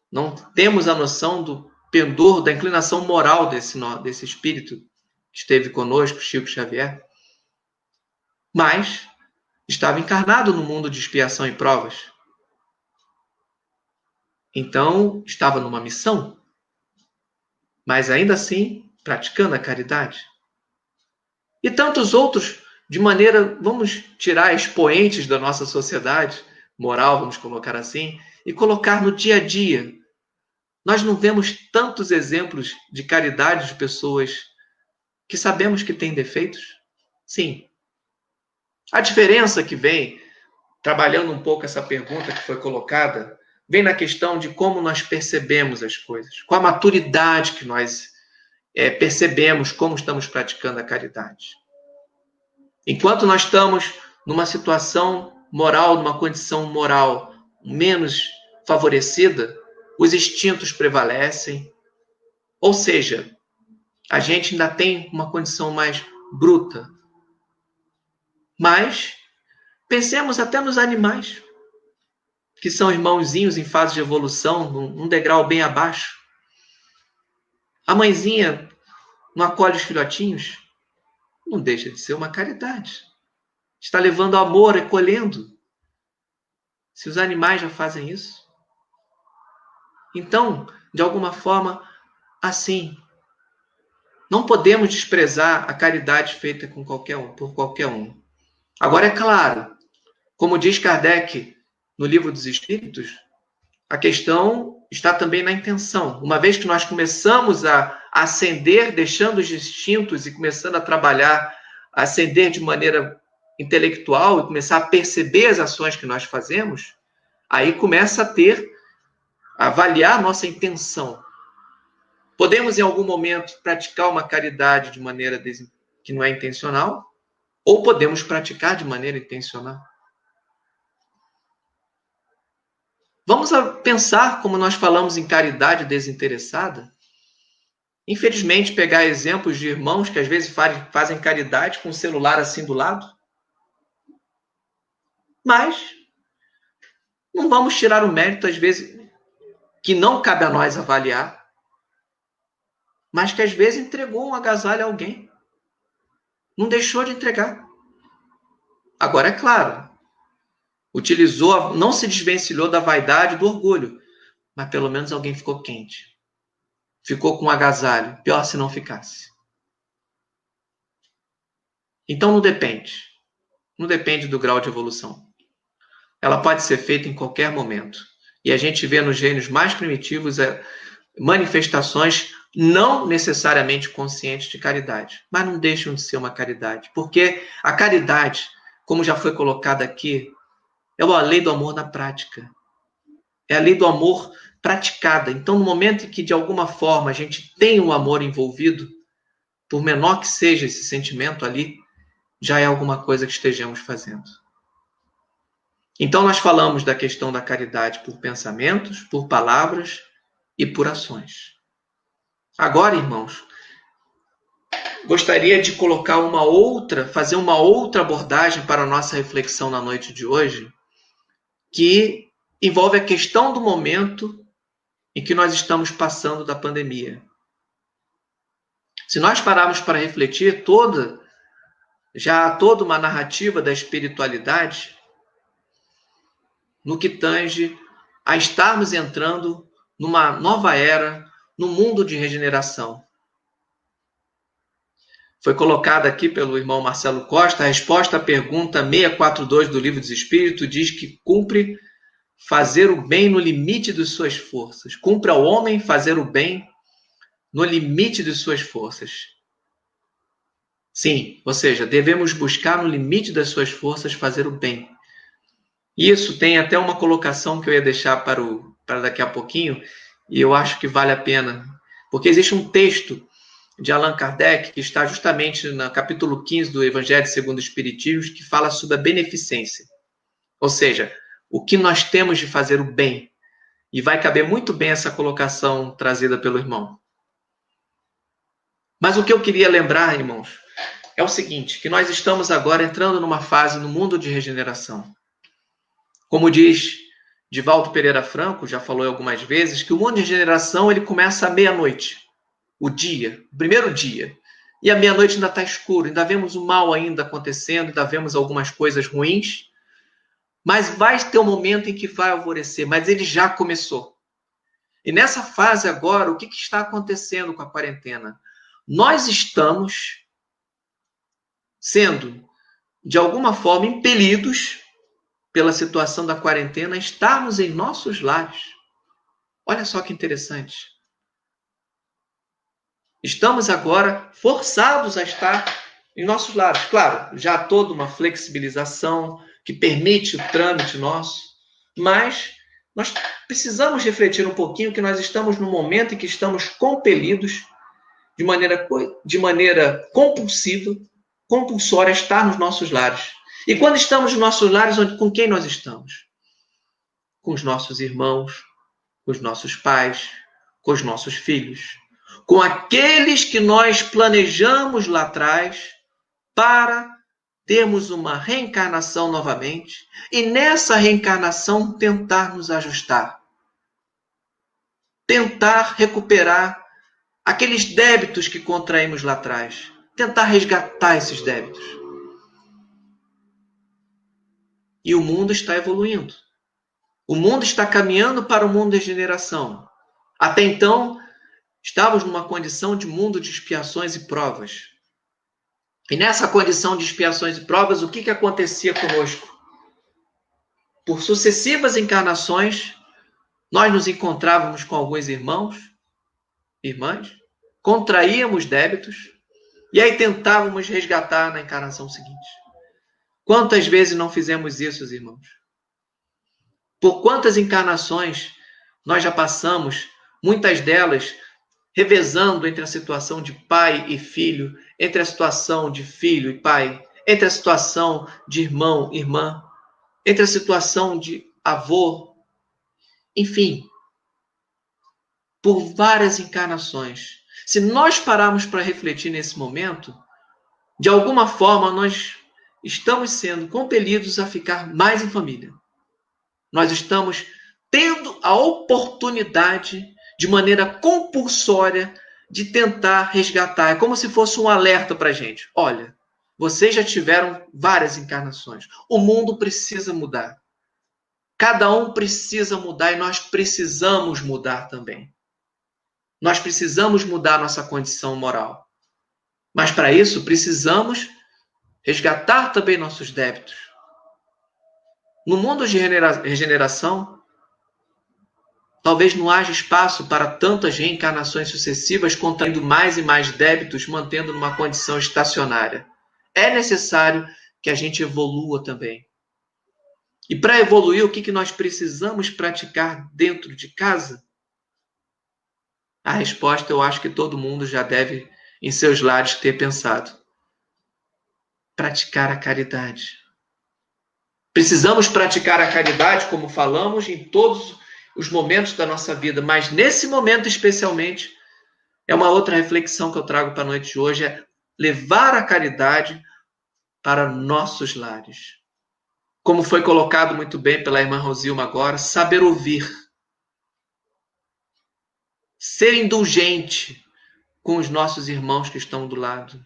não temos a noção do pendor, da inclinação moral desse espírito que esteve conosco, Chico Xavier. Mas estava encarnado no mundo de expiação e provas. Então, estava numa missão, mas ainda assim praticando a caridade. E tantos outros, de maneira, vamos tirar expoentes da nossa sociedade moral, vamos colocar assim, e colocar no dia a dia. Nós não vemos tantos exemplos de caridade de pessoas que sabemos que têm defeitos? Sim. A diferença que vem, trabalhando um pouco essa pergunta que foi colocada, vem na questão de como nós percebemos as coisas, com a maturidade que nós percebemos como estamos praticando a caridade. Enquanto nós estamos numa situação moral, numa condição moral menos favorecida, os instintos prevalecem, ou seja, a gente ainda tem uma condição mais bruta. Mas pensemos até nos animais, que são irmãozinhos em fase de evolução, num degrau bem abaixo. A mãezinha não acolhe os filhotinhos? Não deixa de ser uma caridade. Está levando amor, recolhendo. Se os animais já fazem isso. Então, de alguma forma, assim, não podemos desprezar a caridade feita com qualquer um, por qualquer um. Agora, é claro, como diz Kardec no Livro dos Espíritos, a questão está também na intenção. Uma vez que nós começamos a ascender, deixando os instintos e começando a trabalhar, a ascender de maneira intelectual e começar a perceber as ações que nós fazemos, aí começa a avaliar a nossa intenção. Podemos, em algum momento, praticar uma caridade de maneira que não é intencional, ou podemos praticar de maneira intencional. Vamos pensar como nós falamos em caridade desinteressada. Infelizmente, pegar exemplos de irmãos que às vezes fazem caridade com o celular assim do lado. Mas não vamos tirar o mérito, às vezes, que não cabe a nós avaliar, mas que às vezes entregou um agasalho a alguém. Não deixou de entregar. Agora, é claro, utilizou, não se desvencilhou da vaidade e do orgulho, mas pelo menos alguém ficou quente. Ficou com um agasalho. Pior se não ficasse. Então não depende. Não depende do grau de evolução. Ela pode ser feita em qualquer momento. E a gente vê nos gênios mais primitivos manifestações não necessariamente conscientes de caridade, mas não deixam de ser uma caridade. Porque a caridade, como já foi colocado aqui, é a lei do amor na prática. É a lei do amor praticada. Então, no momento em que, de alguma forma, a gente tem o amor envolvido, por menor que seja esse sentimento ali, já é alguma coisa que estejamos fazendo. Então, nós falamos da questão da caridade por pensamentos, por palavras e por ações. Agora, irmãos, gostaria de colocar fazer uma outra abordagem para a nossa reflexão na noite de hoje, que envolve a questão do momento em que nós estamos passando da pandemia. Se nós pararmos para refletir toda uma narrativa da espiritualidade, no que tange a estarmos entrando numa nova era, no mundo de regeneração. Foi colocada aqui pelo irmão Marcelo Costa, a resposta à pergunta 642 do Livro dos Espíritos diz que cumpre fazer o bem no limite de suas forças. Cumpre ao homem fazer o bem no limite de suas forças. Sim, ou seja, devemos buscar no limite das suas forças fazer o bem. Isso tem até uma colocação que eu ia deixar para daqui a pouquinho, e eu acho que vale a pena. Porque existe um texto de Allan Kardec, que está justamente no capítulo 15 do Evangelho segundo o Espiritismo, que fala sobre a beneficência. Ou seja, o que nós temos de fazer o bem. E vai caber muito bem essa colocação trazida pelo irmão. Mas o que eu queria lembrar, irmãos, é o seguinte, que nós estamos agora entrando numa fase no mundo de regeneração. Como diz Divaldo Pereira Franco, já falou algumas vezes, que o mundo de regeneração ele começa à meia-noite. O primeiro dia. E à meia-noite ainda está escuro, ainda vemos o mal ainda acontecendo, ainda vemos algumas coisas ruins, mas vai ter um momento em que vai alvorecer, mas ele já começou. E nessa fase agora, o que está acontecendo com a quarentena? Nós estamos sendo, de alguma forma, impelidos pela situação da quarentena a estarmos em nossos lares. Olha só que interessante. Estamos agora forçados a estar em nossos lares. Claro, já há toda uma flexibilização que permite o trâmite nosso, mas nós precisamos refletir um pouquinho que nós estamos num momento em que estamos compelidos de maneira compulsória a estar nos nossos lares. E quando estamos nos nossos lares, com quem nós estamos? Com os nossos irmãos, com os nossos pais, com os nossos filhos, com aqueles que nós planejamos lá atrás para termos uma reencarnação novamente e nessa reencarnação tentar nos ajustar. Tentar recuperar aqueles débitos que contraímos lá atrás. Tentar resgatar esses débitos. E o mundo está evoluindo. O mundo está caminhando para o mundo de regeneração. Até então, estávamos numa condição de mundo de expiações e provas. E nessa condição de expiações e provas, o que acontecia conosco? Por sucessivas encarnações, nós nos encontrávamos com alguns irmãos, irmãs, contraíamos débitos, e aí tentávamos resgatar na encarnação seguinte. Quantas vezes não fizemos isso, irmãos? Por quantas encarnações nós já passamos, muitas delas revezando entre a situação de pai e filho, entre a situação de filho e pai, entre a situação de irmão e irmã, entre a situação de avô enfim, por várias encarnações. Se nós pararmos para refletir nesse momento, de alguma forma nós estamos sendo compelidos a ficar mais em família. Nós estamos tendo a oportunidade, de maneira compulsória, de tentar resgatar. É como se fosse um alerta para a gente. Olha, vocês já tiveram várias encarnações. O mundo precisa mudar. Cada um precisa mudar e nós precisamos mudar também. Nós precisamos mudar nossa condição moral. Mas para isso precisamos resgatar também nossos débitos. No mundo de regeneração, talvez não haja espaço para tantas reencarnações sucessivas, contraindo mais e mais débitos, mantendo numa condição estacionária. É necessário que a gente evolua também. E para evoluir, o que nós precisamos praticar dentro de casa? A resposta eu acho que todo mundo já deve, em seus lares, ter pensado. Praticar a caridade. Precisamos praticar a caridade, como falamos, em todos os momentos da nossa vida, mas nesse momento especialmente, é uma outra reflexão que eu trago para a noite de hoje, é levar a caridade para nossos lares. Como foi colocado muito bem pela irmã Rosilma agora, saber ouvir. Ser indulgente com os nossos irmãos que estão do lado.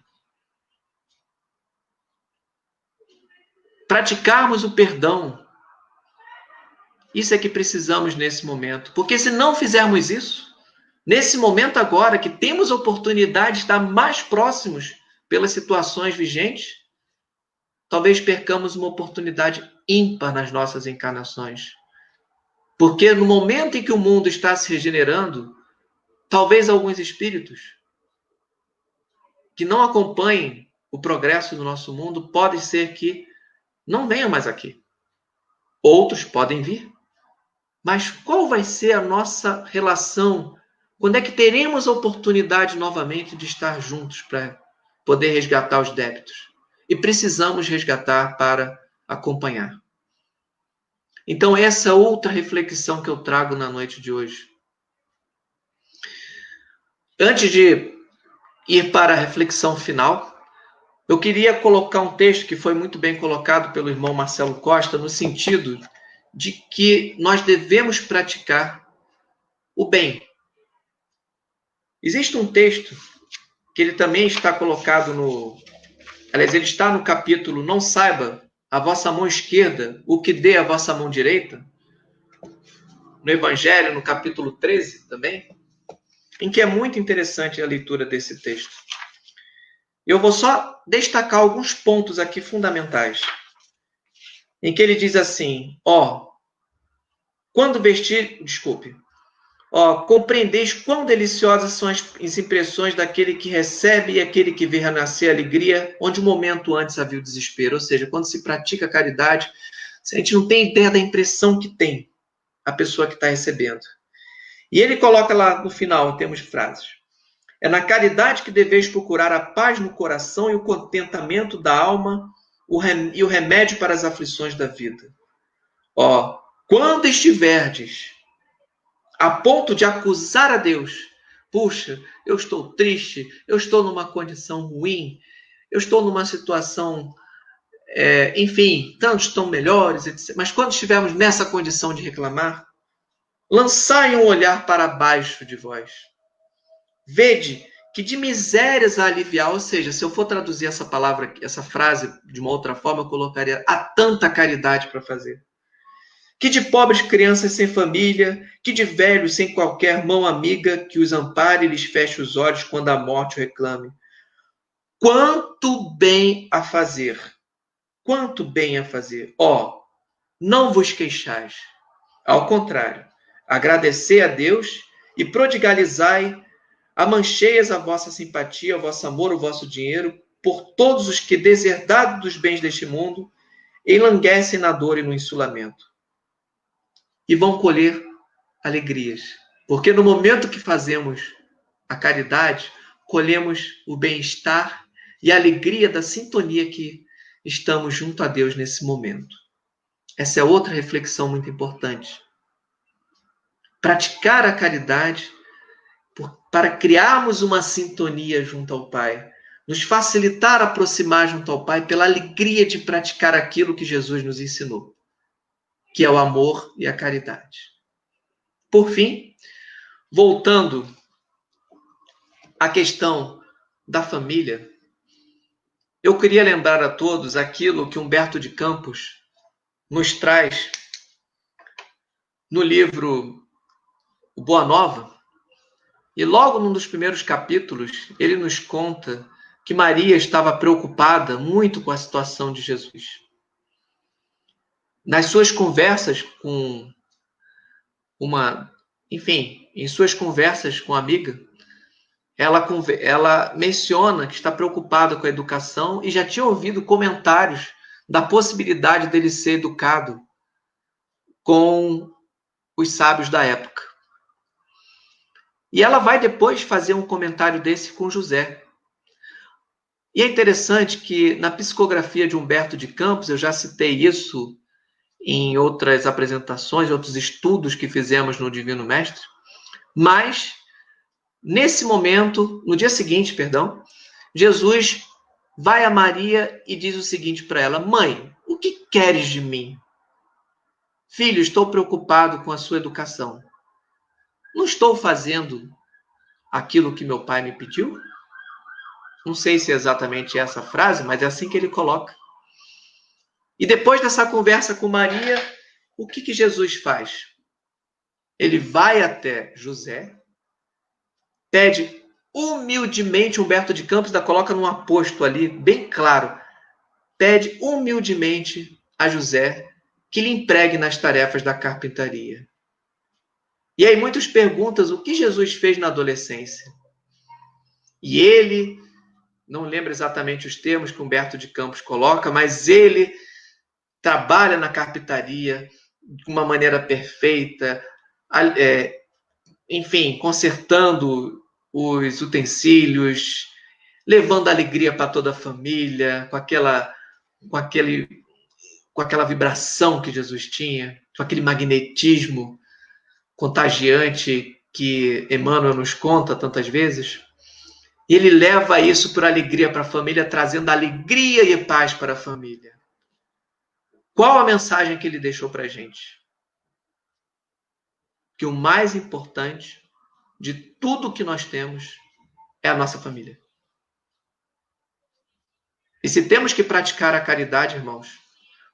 Praticarmos o perdão. Isso é que precisamos nesse momento. Porque se não fizermos isso, nesse momento agora que temos a oportunidade de estar mais próximos pelas situações vigentes, talvez percamos uma oportunidade ímpar nas nossas encarnações. Porque no momento em que o mundo está se regenerando, talvez alguns espíritos que não acompanhem o progresso do nosso mundo, pode ser que não venham mais aqui. Outros podem vir. Mas qual vai ser a nossa relação? Quando é que teremos a oportunidade novamente de estar juntos para poder resgatar os débitos? E precisamos resgatar para acompanhar. Então, essa é outra reflexão que eu trago na noite de hoje. Antes de ir para a reflexão final, eu queria colocar um texto que foi muito bem colocado pelo irmão Marcelo Costa, no sentido de que nós devemos praticar o bem. Existe um texto que ele também está colocado Aliás, ele está no capítulo Não saiba a vossa mão esquerda o que dê a vossa mão direita, no Evangelho, no capítulo 13 também, em que é muito interessante a leitura desse texto. Eu vou só destacar alguns pontos aqui fundamentais, em que ele diz assim, compreendeis quão deliciosas são as impressões daquele que recebe e aquele que vê renascer a alegria, onde um momento antes havia o desespero. Ou seja, quando se pratica a caridade, a gente não tem ideia da impressão que tem a pessoa que está recebendo. E ele coloca lá no final, em termos de frases, é na caridade que deveis procurar a paz no coração e o contentamento da alma e o remédio para as aflições da vida. Quando estiverdes a ponto de acusar a Deus, puxa, eu estou triste, eu estou numa condição ruim, eu estou numa situação, enfim, tantos estão melhores, etc. Mas quando estivermos nessa condição de reclamar, lançai um olhar para baixo de vós. Vede que de misérias a aliviar, ou seja, se eu for traduzir essa frase de uma outra forma, eu colocaria: há tanta caridade para fazer. Que de pobres crianças sem família, que de velhos sem qualquer mão amiga que os ampare e lhes feche os olhos quando a morte o reclame. Quanto bem a fazer! Quanto bem a fazer! Não vos queixais. Ao contrário, agradecei a Deus e prodigalizai amancheias a vossa simpatia, o vosso amor, o vosso dinheiro, por todos os que, deserdados dos bens deste mundo, enlanguecem na dor e no insulamento. E vão colher alegrias. Porque no momento que fazemos a caridade, colhemos o bem-estar e a alegria da sintonia que estamos junto a Deus nesse momento. Essa é outra reflexão muito importante. praticar a caridade para criarmos uma sintonia junto ao Pai, nos facilitar aproximar junto ao Pai pela alegria de praticar aquilo que Jesus nos ensinou, que é o amor e a caridade. Por fim, voltando à questão da família, eu queria lembrar a todos aquilo que Humberto de Campos nos traz no livro O Boa Nova. E logo num dos primeiros capítulos, ele nos conta que Maria estava preocupada muito com a situação de Jesus. Nas suas conversas com em suas conversas com a amiga, ela menciona que está preocupada com a educação e já tinha ouvido comentários da possibilidade dele ser educado com os sábios da época. E ela vai depois fazer um comentário desse com José. E é interessante que na psicografia de Humberto de Campos, eu já citei isso em outras apresentações, outros estudos que fizemos no Divino Mestre, mas nesse momento, no dia seguinte, Jesus vai a Maria e diz o seguinte para ela: mãe, o que queres de mim? Filho, estou preocupado com a sua educação. Não estou fazendo aquilo que meu pai me pediu? Não sei se é exatamente essa frase, mas é assim que ele coloca. E depois dessa conversa com Maria, o que Jesus faz? Ele vai até José, pede humildemente, Humberto de Campos ainda coloca num aposto ali, bem claro, pede humildemente a José que lhe empregue nas tarefas da carpintaria. E aí muitos perguntam o que Jesus fez na adolescência. E ele, não lembro exatamente os termos que Humberto de Campos coloca, mas ele trabalha na carpintaria de uma maneira perfeita, consertando os utensílios, levando alegria para toda a família, com aquela vibração que Jesus tinha, com aquele magnetismo contagiante que Emmanuel nos conta tantas vezes. E ele leva isso por alegria para a família, trazendo alegria e paz para a família. Qual a mensagem que ele deixou para a gente? Que o mais importante de tudo que nós temos é a nossa família. E se temos que praticar a caridade, irmãos,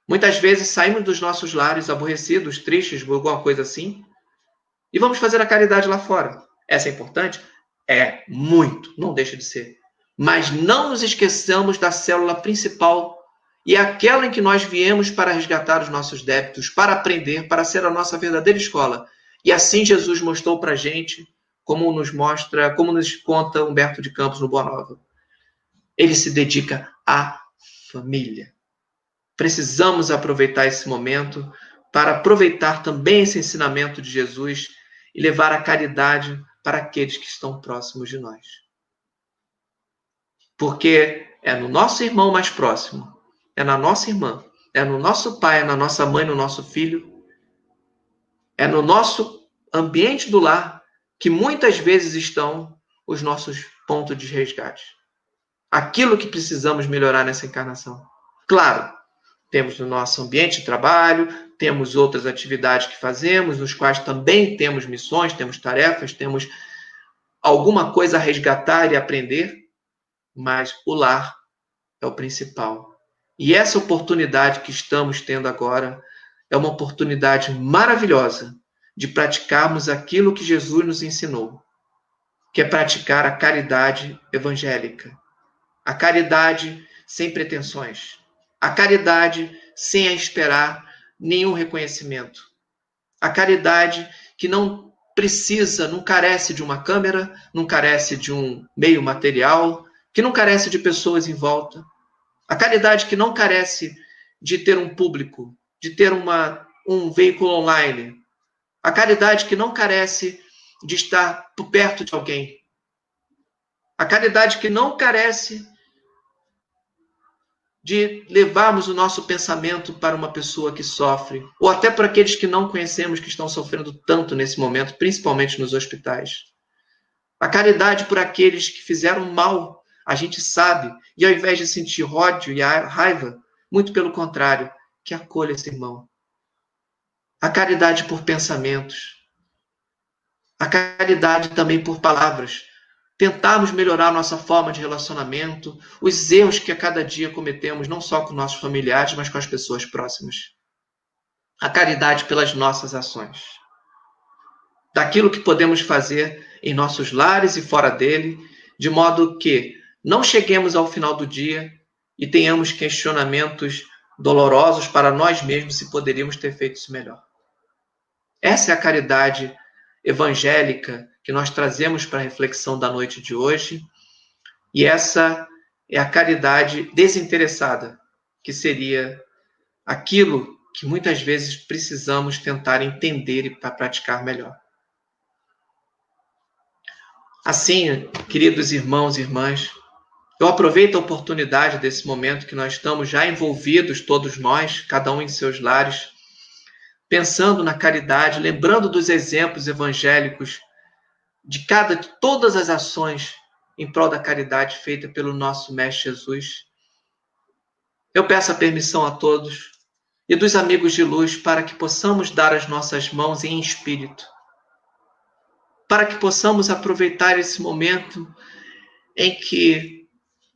muitas vezes saímos dos nossos lares aborrecidos, tristes, alguma coisa assim, e vamos fazer a caridade lá fora. Essa é importante? É, muito, não deixa de ser. Mas não nos esqueçamos da célula principal e aquela em que nós viemos para resgatar os nossos débitos, para aprender, para ser a nossa verdadeira escola. E assim Jesus mostrou para a gente, como nos conta Humberto de Campos no Boa Nova. Ele se dedica à família. Precisamos aproveitar esse momento para aproveitar também esse ensinamento de Jesus e levar a caridade para aqueles que estão próximos de nós. Porque é no nosso irmão mais próximo, é na nossa irmã, é no nosso pai, é na nossa mãe, no nosso filho, é no nosso ambiente do lar que muitas vezes estão os nossos pontos de resgate. Aquilo que precisamos melhorar nessa encarnação. Claro, temos no nosso ambiente de trabalho, temos outras atividades que fazemos, nos quais também temos missões, temos tarefas, temos alguma coisa a resgatar e aprender, mas o lar é o principal. E essa oportunidade que estamos tendo agora é uma oportunidade maravilhosa de praticarmos aquilo que Jesus nos ensinou, que é praticar a caridade evangélica. A caridade sem pretensões. A caridade sem esperar nenhum reconhecimento. A caridade que não precisa, não carece de uma câmera, não carece de um meio material, que não carece de pessoas em volta. A caridade que não carece de ter um público, de ter um veículo online. A caridade que não carece de estar por perto de alguém. A caridade que não carece de levarmos o nosso pensamento para uma pessoa que sofre, ou até para aqueles que não conhecemos, que estão sofrendo tanto nesse momento, principalmente nos hospitais. A caridade por aqueles que fizeram mal, a gente sabe, e ao invés de sentir ódio e raiva, muito pelo contrário, que acolha esse irmão. A caridade por pensamentos. A caridade também por palavras. Tentarmos melhorar nossa forma de relacionamento, os erros que a cada dia cometemos, não só com nossos familiares, mas com as pessoas próximas. A caridade pelas nossas ações. Daquilo que podemos fazer em nossos lares e fora dele, de modo que não cheguemos ao final do dia e tenhamos questionamentos dolorosos para nós mesmos se poderíamos ter feito isso melhor. Essa é a caridade evangélica que nós trazemos para a reflexão da noite de hoje, e essa é a caridade desinteressada, que seria aquilo que muitas vezes precisamos tentar entender e para praticar melhor. Assim, queridos irmãos e irmãs, eu aproveito a oportunidade desse momento que nós estamos já envolvidos, todos nós, cada um em seus lares, pensando na caridade, lembrando dos exemplos evangélicos de todas as ações em prol da caridade feita pelo nosso Mestre Jesus. Eu peço a permissão a todos e dos amigos de luz para que possamos dar as nossas mãos em espírito, para que possamos aproveitar esse momento em que,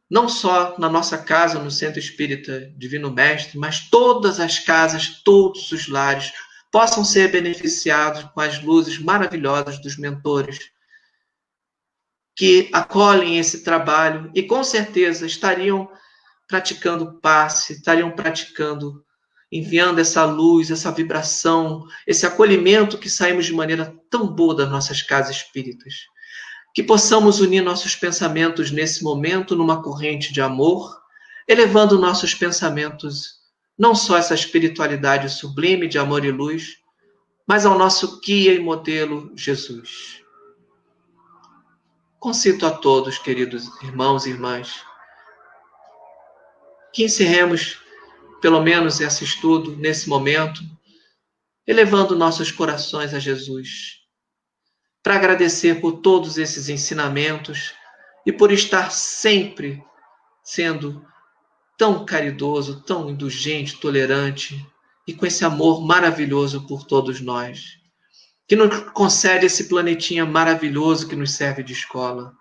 não só na nossa casa, no Centro Espírita Divino Mestre, mas todas as casas, todos os lares, possam ser beneficiados com as luzes maravilhosas dos mentores, que acolhem esse trabalho e, com certeza, estariam praticando passe, estariam praticando, enviando essa luz, essa vibração, esse acolhimento que saímos de maneira tão boa das nossas casas espíritas. Que possamos unir nossos pensamentos nesse momento numa corrente de amor, elevando nossos pensamentos não só a essa espiritualidade sublime de amor e luz, mas ao nosso guia e modelo, Jesus. Concito a todos, queridos irmãos e irmãs, que encerremos pelo menos esse estudo nesse momento, elevando nossos corações a Jesus, para agradecer por todos esses ensinamentos e por estar sempre sendo tão caridoso, tão indulgente, tolerante e com esse amor maravilhoso por todos nós, que nos concede esse planetinha maravilhoso que nos serve de escola,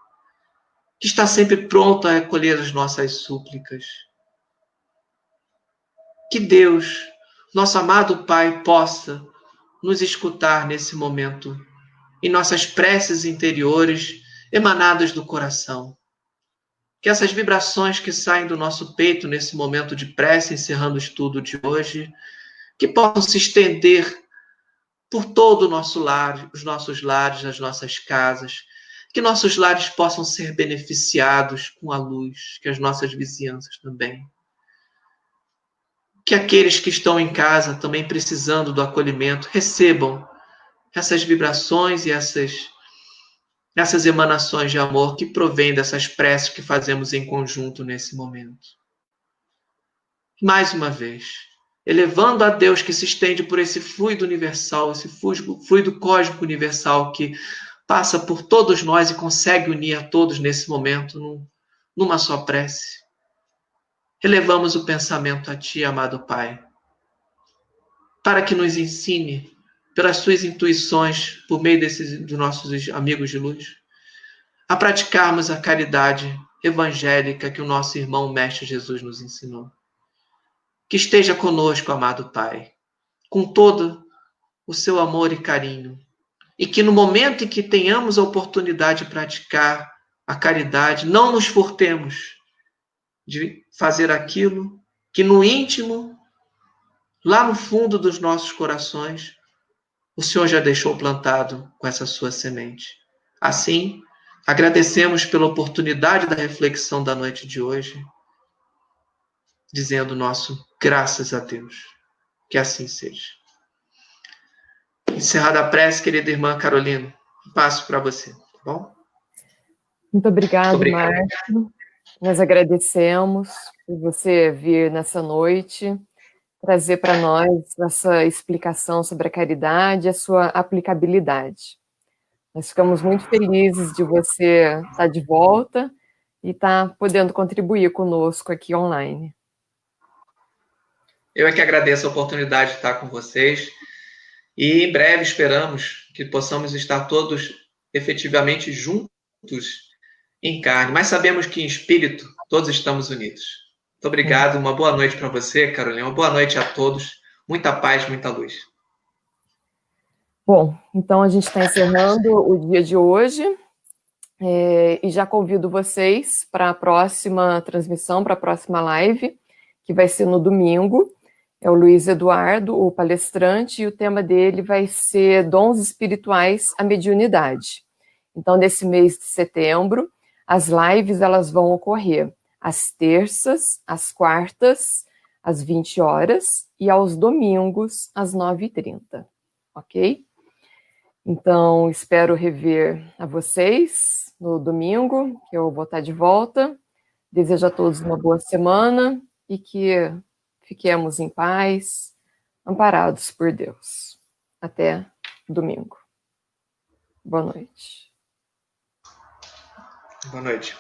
que está sempre pronto a acolher as nossas súplicas. Que Deus, nosso amado Pai, possa nos escutar nesse momento, em nossas preces interiores emanadas do coração. Que essas vibrações que saem do nosso peito nesse momento de prece, encerrando o estudo de hoje, que possam se estender por todo o nosso lar, os nossos lares, as nossas casas, que nossos lares possam ser beneficiados com a luz, que as nossas vizinhanças também. Que aqueles que estão em casa também precisando do acolhimento recebam essas vibrações e essas emanações de amor que provêm dessas preces que fazemos em conjunto nesse momento. Mais uma vez, elevando a Deus que se estende por esse fluido universal, esse fluido cósmico universal que passa por todos nós e consegue unir a todos nesse momento numa só prece. Elevamos o pensamento a Ti, amado Pai, para que nos ensine, pelas Suas intuições, por meio dos nossos amigos de luz, a praticarmos a caridade evangélica que o nosso irmão Mestre Jesus nos ensinou. Que esteja conosco, amado Pai, com todo o seu amor e carinho, e que no momento em que tenhamos a oportunidade de praticar a caridade, não nos furtemos de fazer aquilo que no íntimo, lá no fundo dos nossos corações, o Senhor já deixou plantado com essa sua semente. Assim, agradecemos pela oportunidade da reflexão da noite de hoje, dizendo nosso graças a Deus. Que assim seja. Encerrada a prece, querida irmã Carolina, passo para você, tá bom? Muito obrigado, Márcio. Nós agradecemos por você vir nessa noite trazer para nós essa explicação sobre a caridade e a sua aplicabilidade. Nós ficamos muito felizes de você estar de volta e estar podendo contribuir conosco aqui online. Eu é que agradeço a oportunidade de estar com vocês e em breve esperamos que possamos estar todos efetivamente juntos em carne, mas sabemos que em espírito todos estamos unidos. Muito obrigado, uma boa noite para você, Carolina, uma boa noite a todos, muita paz, muita luz. Bom, então a gente está encerrando o dia de hoje e já convido vocês para a próxima transmissão, para a próxima live, que vai ser no domingo. É o Luiz Eduardo, o palestrante, e o tema dele vai ser Dons Espirituais à Mediunidade. Então, nesse mês de setembro, as lives elas vão ocorrer às terças, às quartas, às 20 horas e aos domingos, às 9h30, ok? Então, espero rever a vocês no domingo, que eu vou estar de volta. Desejo a todos uma boa semana e que fiquemos em paz, amparados por Deus. Até domingo. Boa noite. Boa noite.